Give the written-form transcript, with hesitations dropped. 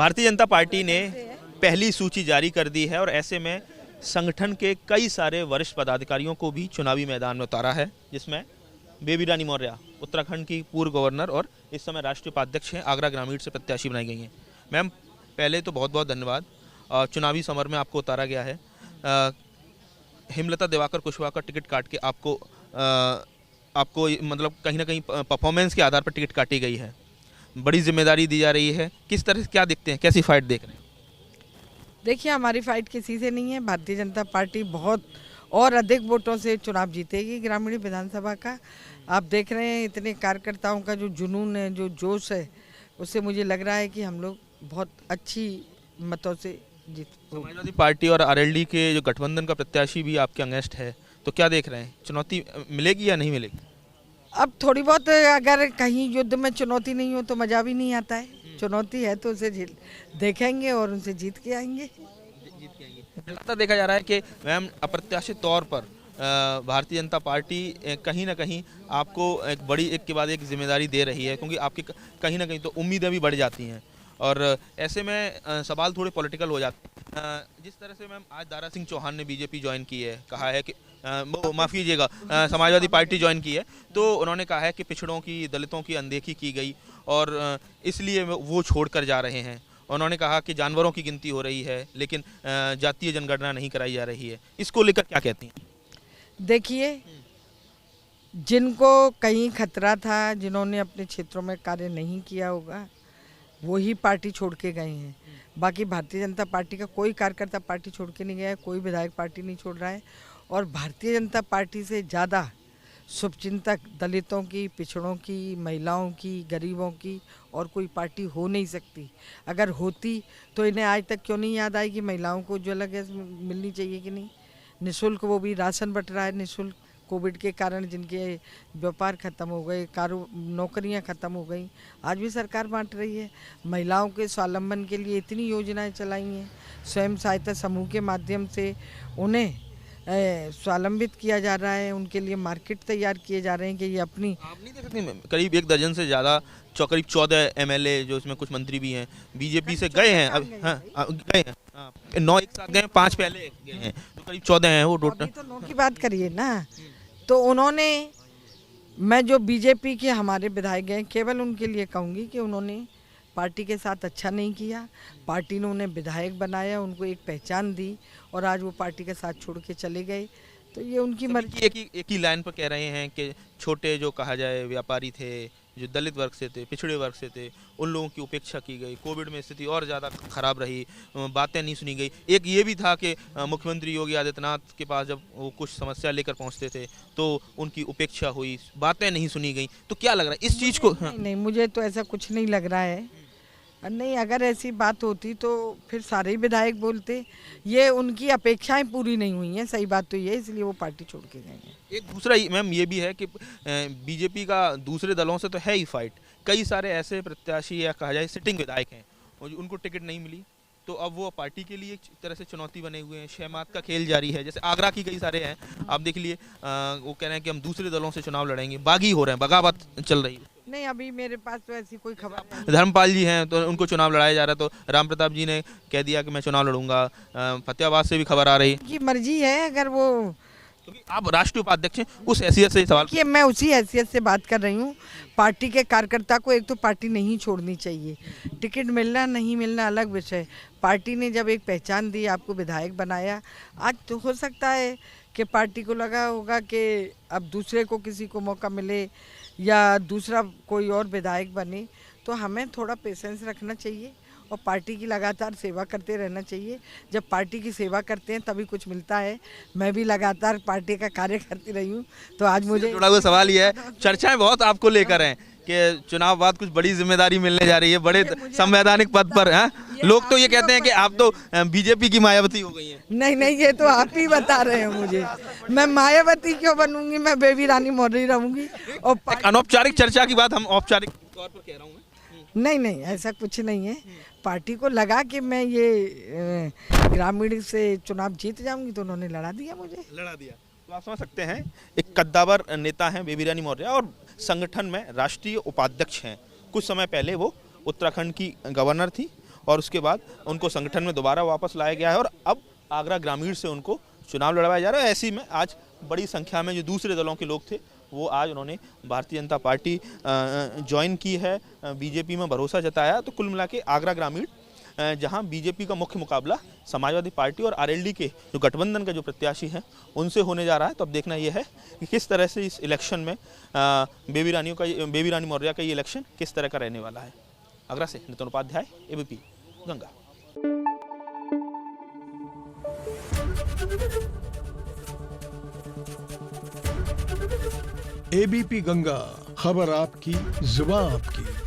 Bharatiya Janata party ने पहली सूची जारी कर दी है और ऐसे में संगठन के कई सारे वरिष्ठ पदाधिकारियों को भी चुनावी मैदान में उतारा है, जिसमें बेबी रानी मौर्य उत्तराखंड की पूर्व गवर्नर और इस समय राष्ट्रीय उपाध्यक्ष हैं, आगरा ग्रामीण से प्रत्याशी बनाई गई हैं। मैम, पहले तो बहुत बहुत धन्यवाद। चुनावी समर में आपको उतारा गया है। हेमलता दिवाकर कुशवाहा का टिकट काट के आपको मतलब कहीं ना कहीं परफॉर्मेंस के आधार पर टिकट काटी गई है, बड़ी जिम्मेदारी दी जा रही है। किस तरह से क्या देखते हैं, कैसी फाइट देख रहे हैं? देखिए, हमारी फाइट किसी से नहीं है। भारतीय जनता पार्टी बहुत और अधिक वोटों से चुनाव जीतेगी ग्रामीण विधानसभा का। आप देख रहे हैं इतने कार्यकर्ताओं का जो जुनून है, जो जोश है, उससे मुझे लग रहा है कि हम लोग बहुत अच्छी मतों से जीत। समाजवादी पार्टी और आरएलडी के जो गठबंधन का प्रत्याशी भी आपके अगेंस्ट है, तो क्या देख रहे हैं, चुनौती मिलेगी या नहीं मिलेगी? अब थोड़ी बहुत अगर कहीं युद्ध में चुनौती नहीं हो तो मज़ा भी नहीं आता है। चुनौती है तो उसे देखेंगे और उनसे जीत के आएंगे। लगातार देखा जा रहा है कि मैम अप्रत्याशित तौर पर भारतीय जनता पार्टी कहीं ना कहीं आपको एक के बाद एक जिम्मेदारी दे रही है, क्योंकि आपकी कहीं ना कहीं तो उम्मीदें भी बढ़ जाती हैं और ऐसे में सवाल थोड़े पॉलिटिकल हो जाते हैं। जिस तरह से मैम आज दारा सिंह चौहान ने बीजेपी ज्वाइन की है, कहा है कि माफ़ कीजिएगा, समाजवादी पार्टी ज्वाइन की है, तो उन्होंने कहा है कि पिछड़ों की, दलितों की अनदेखी की गई और इसलिए वो छोड़ कर जा रहे हैं। उन्होंने कहा कि जानवरों की गिनती हो रही है लेकिन जातीय जनगणना नहीं कराई जा रही है। इसको लेकर क्या कहती हैं? देखिए, जिनको कहीं खतरा था, जिन्होंने अपने क्षेत्रों में कार्य नहीं किया होगा, वो ही पार्टी छोड़ के गए हैं। बाकी भारतीय जनता पार्टी का कोई कार्यकर्ता पार्टी छोड़ के नहीं गया है, कोई विधायक पार्टी नहीं छोड़ रहा है। और भारतीय जनता पार्टी से ज़्यादा शुभचिंतक दलितों की, पिछड़ों की, महिलाओं की, गरीबों की और कोई पार्टी हो नहीं सकती। अगर होती तो इन्हें आज तक क्यों नहीं याद आई कि महिलाओं को उज्ज्वला गैस मिलनी चाहिए कि नहीं, निःशुल्क, वो भी राशन बट रहा है निःशुल्क। कोविड के कारण जिनके व्यापार ख़त्म हो गए, नौकरियां ख़त्म हो गई, आज भी सरकार बांट रही है। महिलाओं के स्वावलंबन के लिए इतनी योजनाएं चलाई हैं, स्वयं सहायता समूह के माध्यम से उन्हें स्वावलंबित किया जा रहा है, उनके लिए मार्केट तैयार किए जा रहे हैं कि ये अपनी। आप नहीं देख सकते करीब 1 दर्जन से ज़्यादा, करीब 14 एमएलए, जो इसमें कुछ मंत्री भी हैं, बीजेपी से गए हैं। अब गए हैं 9 एक साथ गए, 5 पहले गए हैं, तो करीब 14 हैं वो टोटल। तो 9 की बात करिए ना, तो उन्होंने, मैं जो बीजेपी के हमारे विधायक गए, केवल उनके लिए कहूँगी कि उन्होंने पार्टी के साथ अच्छा नहीं किया। पार्टी ने उन्हें विधायक बनाया, उनको एक पहचान दी और आज वो पार्टी के साथ छोड़ के चले गए, तो ये उनकी मर्जी। एक ही लाइन पर कह रहे हैं कि छोटे जो कहा जाए व्यापारी थे, जो दलित वर्ग से थे, पिछड़े वर्ग से थे, उन लोगों की उपेक्षा की गई। कोविड में स्थिति और ज़्यादा खराब रही, बातें नहीं सुनी गई। एक ये भी था कि मुख्यमंत्री योगी आदित्यनाथ के पास जब वो कुछ समस्या लेकर पहुंचते थे तो उनकी उपेक्षा हुई, बातें नहीं सुनी गई। तो क्या लग रहा है इस चीज़ को? नहीं, मुझे तो ऐसा कुछ नहीं लग रहा है। नहीं, अगर ऐसी बात होती तो फिर सारे ही विधायक बोलते। ये उनकी अपेक्षाएं पूरी नहीं हुई हैं, सही बात तो ये, इसलिए वो पार्टी छोड़ के गए हैं। एक दूसरा मैम ये भी है कि बीजेपी का दूसरे दलों से तो है ही फाइट। कई सारे ऐसे प्रत्याशी या कहा जाए सिटिंग विधायक हैं और उनको टिकट नहीं मिली, तो अब वो पार्टी के लिए एक तरह से चुनौती बने हुए हैं। शहमात का खेल जारी है, जैसे आगरा की कई सारे हैं, आप देख लिए, वो कह रहे हैं कि हम दूसरे दलों से चुनाव लड़ेंगे, बागी हो रहे हैं, बगावत चल रही है। नहीं, अभी मेरे पास तो ऐसी कोई खबर नहीं। धर्मपाल जी हैं तो उनको चुनाव लड़ाया जा रहा है, तो राम प्रताप जी ने कह दिया कि मैं चुनाव लड़ूंगा। फतेहाबाद से भी खबर आ रही है कि मर्जी है, अगर वो, क्योंकि आप राष्ट्रीय उपाध्यक्ष हैं, उस हैसियत से सवाल कि मैं उसी हैसियत से बात कर रही हूँ। पार्टी के कार्यकर्ता को एक तो पार्टी नहीं छोड़नी चाहिए, टिकट मिलना नहीं मिलना अलग विषय। पार्टी ने जब एक पहचान दी, आपको विधायक बनाया, आज तो हो सकता है कि पार्टी को लगा होगा कि अब दूसरे को किसी को मौका मिले या दूसरा कोई और विधायक बने, तो हमें थोड़ा पेशेंस रखना चाहिए और पार्टी की लगातार सेवा करते रहना चाहिए। जब पार्टी की सेवा करते हैं तभी कुछ मिलता है। मैं भी लगातार पार्टी का कार्य करती रही हूँ, तो आज मुझे जुड़ा हुआ सवाल ये है, चर्चाएं बहुत आपको लेकर हैं कि चुनाव बाद कुछ बड़ी जिम्मेदारी मिलने जा रही है, बड़े संवैधानिक पद पर हैं। लोग तो ये कहते हैं कि आप तो बीजेपी की मायावती हो गई हैं। नहीं नहीं, ये तो आप ही बता रहे हैं मुझे। मैं मायावती क्यों बनूंगी, मैं बेबी रानी मौर्य रहूंगी। और अनौपचारिक चर्चा की बात हम औपचारिक तौर पर कह रहा हूँ। नहीं नहीं, ऐसा कुछ नहीं है। पार्टी को लगा कि मैं ये ग्रामीण से चुनाव जीत जाऊंगी, तो उन्होंने लड़ा दिया, मुझे लड़ा दिया। तो आप समझ सकते हैं, एक कद्दावर नेता हैं बेबी रानी मौर्य और संगठन में राष्ट्रीय उपाध्यक्ष हैं। कुछ समय पहले वो उत्तराखंड की गवर्नर थी और उसके बाद उनको संगठन में दोबारा वापस लाया गया है और अब आगरा ग्रामीण से उनको चुनाव लड़वाया जा रहा है। ऐसी में आज बड़ी संख्या में जो दूसरे दलों के लोग थे वो आज उन्होंने भारतीय जनता पार्टी ज्वाइन की है, बीजेपी में भरोसा जताया। तो कुल मिला के आगरा ग्रामीण जहां बीजेपी का मुख्य मुकाबला समाजवादी पार्टी और आरएलडी के जो गठबंधन का जो प्रत्याशी हैं उनसे होने जा रहा है। तो अब देखना यह है कि किस तरह से इस इलेक्शन में बेबी रानी मौर्य का ये इलेक्शन किस तरह का रहने वाला है। आगरा से नितिन उपाध्याय, एबीपी गंगा। एबीपी गंगा, खबर आपकी, जुबान आपकी।